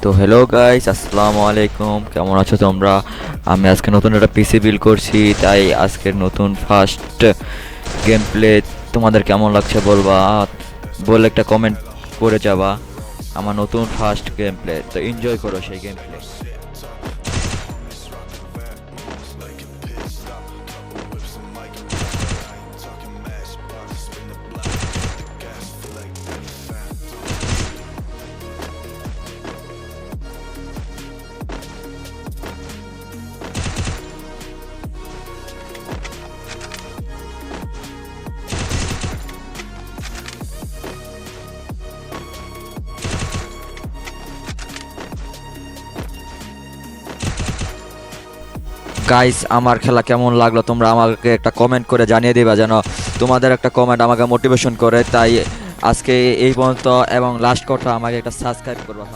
তো hello guys, আসসালামু আলাইকুম। কেমন আছো তোমরা? আমি আজকে নতুন একটা পিসি বিল্ড করছি, তাই আজকের নতুন ফার্স্ট গেম প্লে তোমাদের কেমন লাগছে বলবা, বলে একটা কমেন্ট করে যাবা। আমার নতুন ফার্স্ট গেম প্লে, তো এনজয় করো সেই গেম প্লে। গাইস, আমার খেলা কেমন লাগলো তোমরা আমাকে একটা কমেন্ট করে জানিয়ে দিবা, যেন তোমাদের একটা কমেন্ট আমাকে মোটিভেশন করে। তাই আজকে এই পর্যন্ত, এবং লাস্ট কথা, আমাকে একটা সাবস্ক্রাইব করবা।